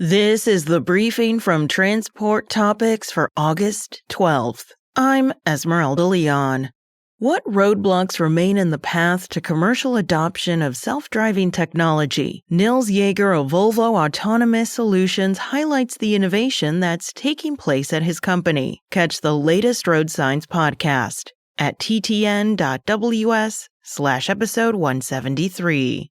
This is the briefing from Transport Topics for August 12th. I'm Esmeralda Leon. What roadblocks remain in the path to commercial adoption of self-driving technology? Nils Jaeger of Volvo Autonomous Solutions highlights the innovation that's taking place at his company. Catch the latest Road Signs podcast at ttn.ws/episode 173.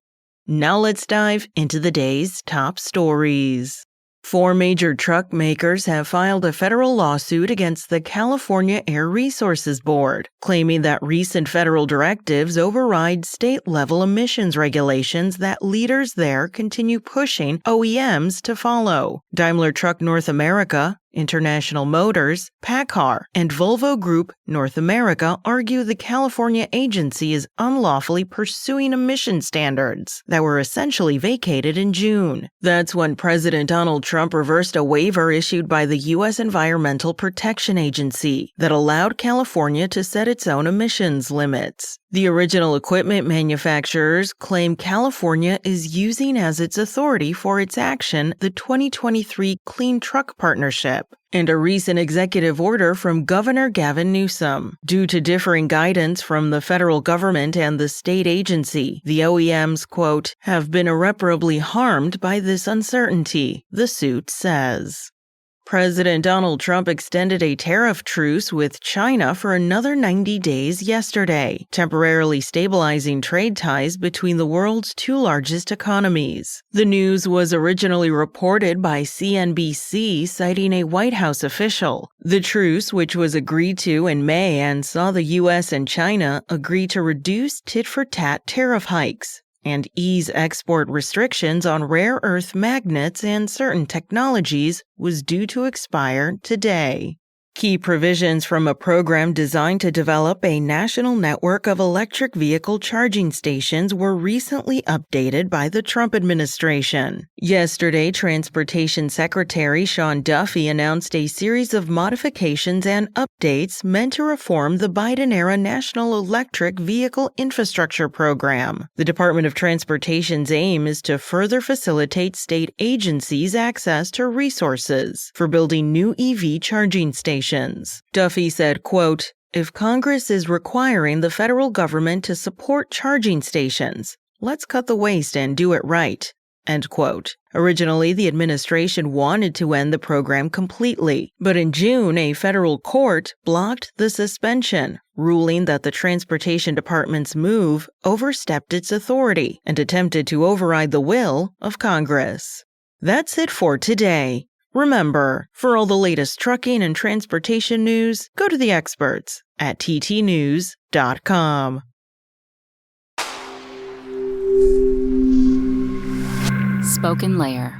Now let's dive into the day's top stories. 4 major truck makers have filed a federal lawsuit against the California Air Resources Board, claiming that recent federal directives override state-level emissions regulations that leaders there continue pushing OEMs to follow. Daimler Truck North America, International Motors, PACCAR, and Volvo Group North America argue the California agency is unlawfully pursuing emission standards that were essentially vacated in June. That's when President Donald Trump reversed a waiver issued by the U.S. Environmental Protection Agency that allowed California to set its own emissions limits. The original equipment manufacturers claim California is using as its authority for its action the 2023 Clean Truck Partnership and a recent executive order from Governor Gavin Newsom. Due to differing guidance from the federal government and the state agency, the OEMs, quote, have been irreparably harmed by this uncertainty, the suit says. President Donald Trump extended a tariff truce with China for another 90 days yesterday, temporarily stabilizing trade ties between the world's 2 largest economies. The news was originally reported by CNBC, citing a White House official. The truce, which was agreed to in May and saw the U.S. and China agree to reduce tit-for-tat tariff hikes and ease export restrictions on rare earth magnets and certain technologies, was due to expire today. Key provisions from a program designed to develop a national network of electric vehicle charging stations were recently updated by the Trump administration. Yesterday, Transportation Secretary Sean Duffy announced a series of modifications and updates meant to reform the Biden-era National Electric Vehicle Infrastructure Program. The Department of Transportation's aim is to further facilitate state agencies' access to resources for building new EV charging stations. Duffy said, quote, "If Congress is requiring the federal government to support charging stations, let's cut the waste and do it right." End quote. Originally, the administration wanted to end the program completely, but in June, a federal court blocked the suspension, ruling that the Transportation Department's move overstepped its authority and attempted to override the will of Congress. That's it for today. Remember, for all the latest trucking and transportation news, go to the experts at ttnews.com. Spoken Layer.